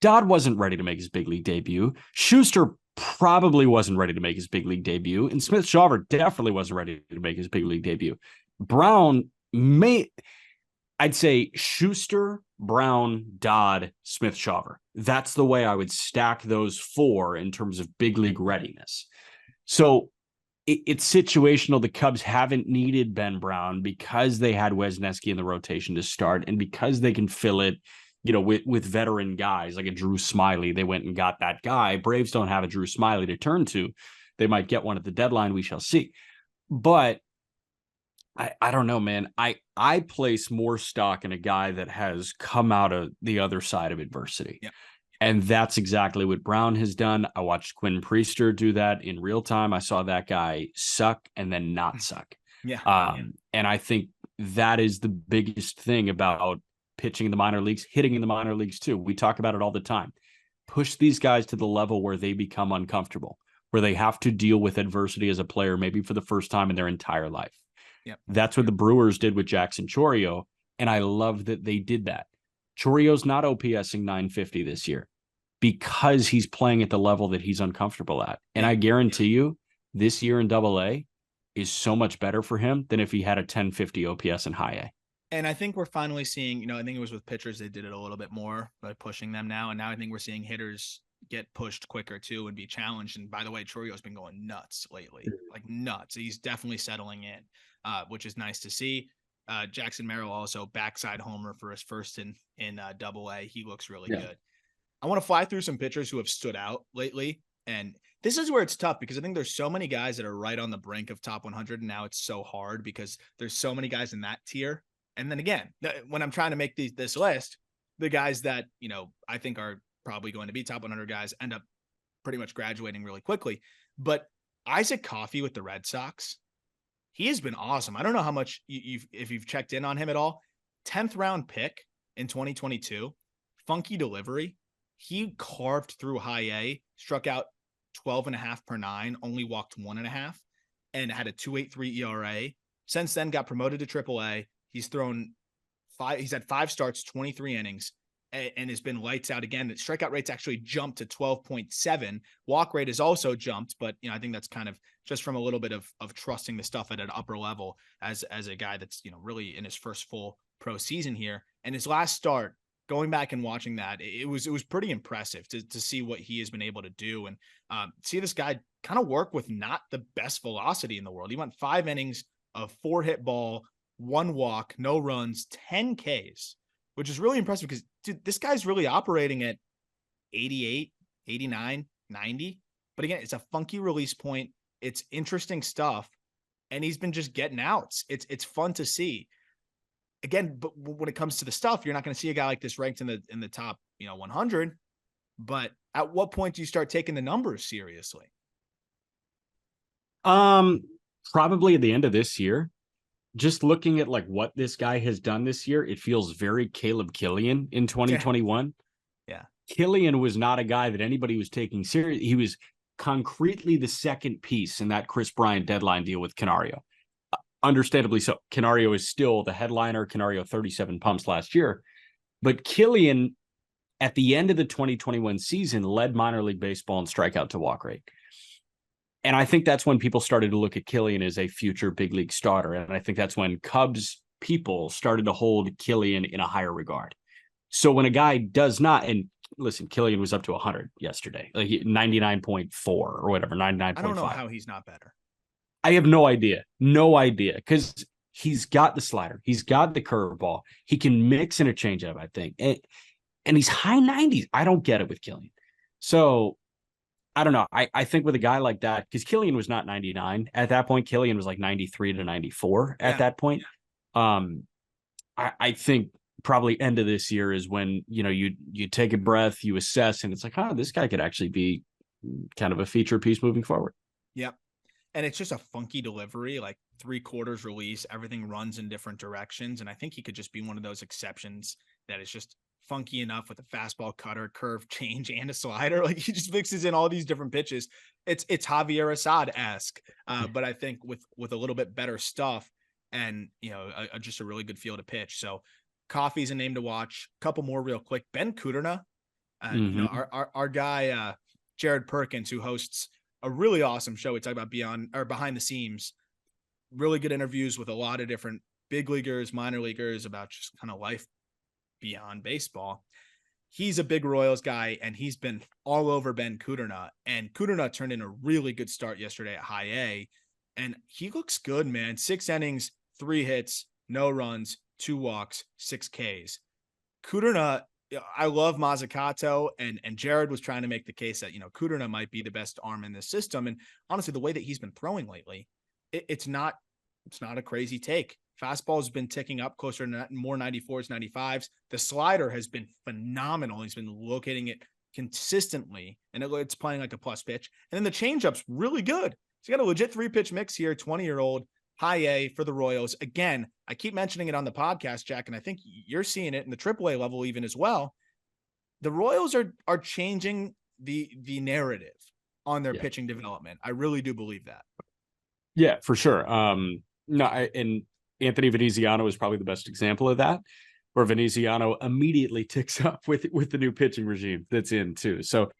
Dodd wasn't ready to make his big league debut. Schuster probably wasn't ready to make his big league debut. And Smith-Shawver definitely wasn't ready to make his big league debut. Brown I'd say Schuster, Brown, Dodd, Smith-Shawver. That's the way I would stack those 4 in terms of big league readiness. So it's situational. The Cubs haven't needed Ben Brown because they had Wesneski in the rotation to start, and because they can fill it, with veteran guys like a Drew Smiley. They went and got that guy. Braves don't have a Drew Smiley to turn to. They might get one at the deadline. We shall see. But I don't know, man. I place more stock in a guy that has come out of the other side of adversity. Yeah. And that's exactly what Brown has done. I watched Quinn Priester do that in real time. I saw that guy suck and then not suck. Yeah. And I think that is the biggest thing about pitching in the minor leagues, hitting in the minor leagues too. We talk about it all the time. Push these guys to the level where they become uncomfortable, where they have to deal with adversity as a player, maybe for the first time in their entire life. Yep. That's what the Brewers did with Jackson Chourio. And I love that they did that. Chourio's not OPSing 950 this year because he's playing at the level that he's uncomfortable at. And I guarantee you, this year in Double-A is so much better for him than if he had a 1050 OPS in High A. And I think we're finally seeing, I think it was with pitchers, they did it a little bit more by pushing them now. And now I think we're seeing hitters get pushed quicker too and be challenged. And by the way, Chourio's been going nuts lately, like nuts. He's definitely settling in, which is nice to see. Jackson Merrill also backside homer for his first in Double-A. He looks really good. I want to fly through some pitchers who have stood out lately. And this is where it's tough because I think there's so many guys that are right on the brink of top 100. And now it's so hard because there's so many guys in that tier. And then again, when I'm trying to make this list, the guys that, I think are probably going to be top 100 guys end up pretty much graduating really quickly. But Isaac Coffey with the Red Sox, he has been awesome. I don't know how much if you've checked in on him at all. 10th round pick in 2022, funky delivery. He carved through High A, struck out 12.5 per 9, only walked 1.5, and had a 2.83 ERA. Since then, got promoted to AAA. He's thrown he's had 5 starts, 23 innings, and has been lights out again. The strikeout rate's actually jumped to 12.7. Walk rate has also jumped, but I think that's kind of just from a little bit of trusting the stuff at an upper level as a guy that's really in his first full pro season here. And his last start, going back and watching that, it was pretty impressive to see what he has been able to do and see this guy kind of work with not the best velocity in the world. He went 5 innings of 4 hit ball, 1 walk, no runs, 10 Ks, which is really impressive because dude, this guy's really operating at 88, 89, 90. But again, it's a funky release point. It's interesting stuff. And he's been just getting outs. It's fun to see. Again, but when it comes to the stuff, you're not going to see a guy like this ranked in the top, 100. But at what point do you start taking the numbers seriously? Probably at the end of this year. Just looking at like what this guy has done this year, it feels very Caleb Killian in 2021. Yeah. Killian was not a guy that anybody was taking serious. He was concretely the second piece in that Chris Bryant deadline deal with Canario. Understandably so. Canario is still the headliner. Canario 37 pumps last year. But Killian, at the end of the 2021 season, led minor league baseball in strikeout to walk rate. And I think that's when people started to look at Killian as a future big league starter. And I think that's when Cubs people started to hold Killian in a higher regard. So when a guy does not, and listen, Killian was up to 100 yesterday, like 99.4 or whatever, 99.5. I don't know how he's not better. I have no idea. No idea. Because he's got the slider. He's got the curveball. He can mix in a changeup, I think. And he's high 90s. I don't get it with Killian. So I don't know. I think with a guy like that, because Killian was not 99 at that point. Killian was like 93 to 94 at that point. I think probably end of this year is when, you take a breath, you assess, and it's like, this guy could actually be kind of a feature piece moving forward. Yep. And it's just a funky delivery, like 3/4 release. Everything runs in different directions. And I think he could just be one of those exceptions that is just funky enough with a fastball, cutter, curve, change, and a slider. Like he just mixes in all these different pitches. It's Javier Assad-esque, but I think with a little bit better stuff and, just a really good feel to pitch. So Coffey's a name to watch. A couple more real quick. Ben Kudrna, our guy, Jared Perkins, who hosts a really awesome show. We talk about behind the scenes, really good interviews with a lot of different big leaguers, minor leaguers about just kind of life beyond baseball. He's a big Royals guy, and he's been all over Ben Kudrna. And Kudrna turned in a really good start yesterday at High A, and he looks good, man. 6 innings, 3 hits, no runs, 2 walks, 6 Ks. Kudrna, I love Mazzucato, and Jared was trying to make the case that, Kudrna might be the best arm in this system. And honestly, the way that he's been throwing lately, it's not a crazy take. Fastball has been ticking up closer to more 94s, 95s. The slider has been phenomenal. He's been locating it consistently, and it's playing like a plus pitch. And then the changeup's really good. So you got a legit 3-pitch mix here, 20-year-old, high A for the Royals. Again, I keep mentioning it on the podcast, Jack, and I think you're seeing it in the AAA level even as well. The Royals are changing the narrative on their pitching development. I really do believe that. Yeah, for sure. No, and Anthony Veneziano is probably the best example of that, where Veneziano immediately ticks up with the new pitching regime that's in too. So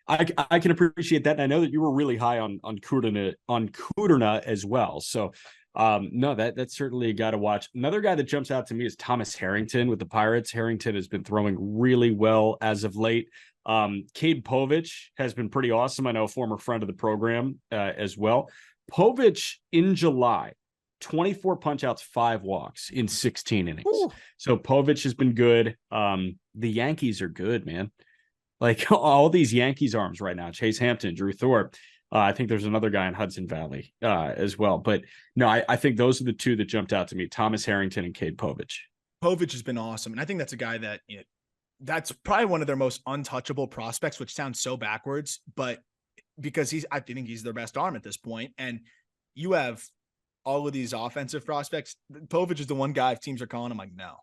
I can appreciate that. And I know that you were really high on Kuderna as well. So no, that's certainly a guy to watch. Another guy that jumps out to me is Thomas Harrington with the Pirates. Harrington has been throwing really well as of late. Cade Povich has been pretty awesome. I know, a former friend of the program as well. Povich in July, 24 punch-outs, 5 walks in 16 innings. Ooh. So Povich has been good. The Yankees are good, man. Like all these Yankees arms right now, Chase Hampton, Drew Thorpe. I think there's another guy in Hudson Valley as well. But no, I think those are the two that jumped out to me, Thomas Harrington and Cade Povich. Povich has been awesome. And I think that's a guy that, that's probably one of their most untouchable prospects, which sounds so backwards, but because I think he's their best arm at this point. And you have all of these offensive prospects. Povich is the one guy, if teams are calling him, like, no.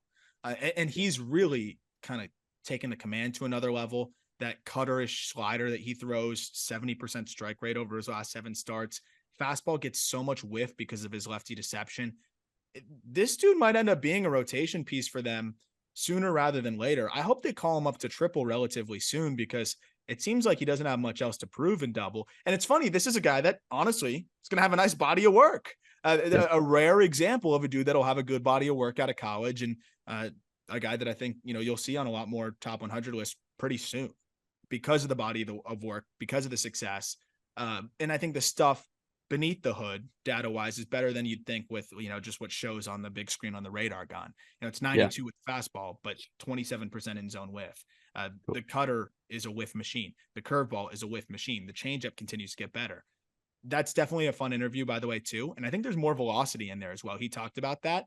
And he's really kind of taken the command to another level. That cutterish slider that he throws, 70% strike rate over his last 7 starts. Fastball gets so much whiff because of his lefty deception. This dude might end up being a rotation piece for them sooner rather than later. I hope they call him up to triple relatively soon, because it seems like he doesn't have much else to prove in double. And it's funny, this is a guy that honestly is going to have a nice body of work. A rare example of a dude that'll have a good body of work out of college, and a guy that I think, you'll see on a lot more top 100 lists pretty soon because of the body of work, because of the success. And I think the stuff beneath the hood, data-wise, is better than you'd think with, just what shows on the big screen on the radar gun. It's 92 with fastball, but 27% in zone whiff. The cutter is a whiff machine. The curveball is a whiff machine. The changeup continues to get better. That's definitely a fun interview, by the way, too. And I think there's more velocity in there as well. He talked about that.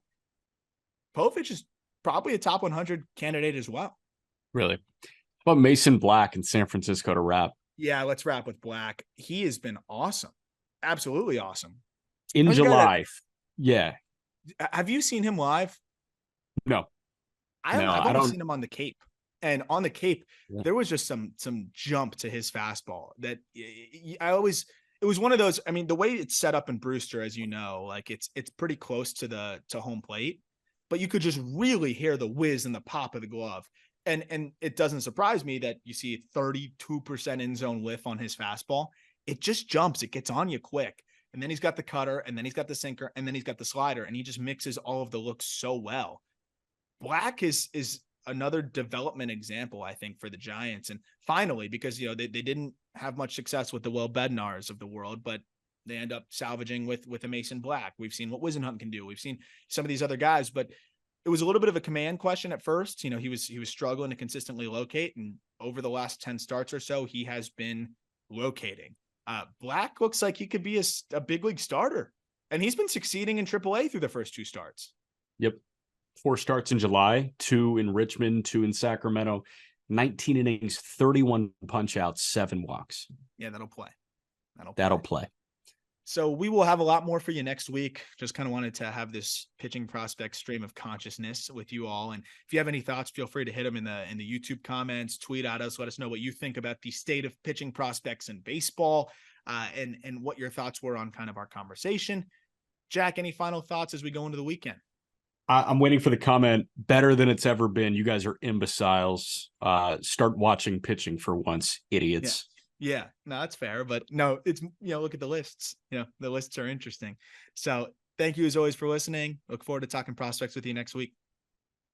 Povich is probably a top 100 candidate as well. Really? How about Mason Black in San Francisco to wrap? Yeah, let's wrap with Black. He has been awesome. Absolutely awesome. In July. Yeah. Have you seen him live? No. I've only seen him on the Cape. And on the Cape, there was just some jump to his fastball that it was one of those. I mean, the way it's set up in Brewster, as you know, like it's pretty close to home plate, but you could just really hear the whiz and the pop of the glove. And it doesn't surprise me that you see 32% in zone whiff on his fastball. It just jumps. It gets on you quick. And then he's got the cutter, and then he's got the sinker, and then he's got the slider, and he just mixes all of the looks so well. Black is another development example, I think, for the Giants. And finally, because, they didn't have much success with the Will Bednars of the world, but they end up salvaging with a Mason Black. We've seen what Wisenhunt can do. We've seen some of these other guys, but it was a little bit of a command question at first. He was struggling to consistently locate, and over the last 10 starts or so, he has been locating. Black looks like he could be a big league starter, and he's been succeeding in AAA through the first 2 starts. Yep. 4 starts in July, 2 in Richmond, 2 in Sacramento, 19 innings, 31 punch outs, 7 walks. Yeah, that'll play. That'll play. So we will have a lot more for you next week. Just kind of wanted to have this pitching prospect stream of consciousness with you all. And if you have any thoughts, feel free to hit them in the YouTube comments, tweet at us, let us know what you think about the state of pitching prospects in baseball, and what your thoughts were on kind of our conversation. Jack, any final thoughts as we go into the weekend? I'm waiting for the comment. Better than it's ever been. You guys are imbeciles. Start watching pitching for once, idiots. Yeah, no, that's fair. But no, it's, look at the lists. The lists are interesting. So thank you as always for listening. Look forward to talking prospects with you next week.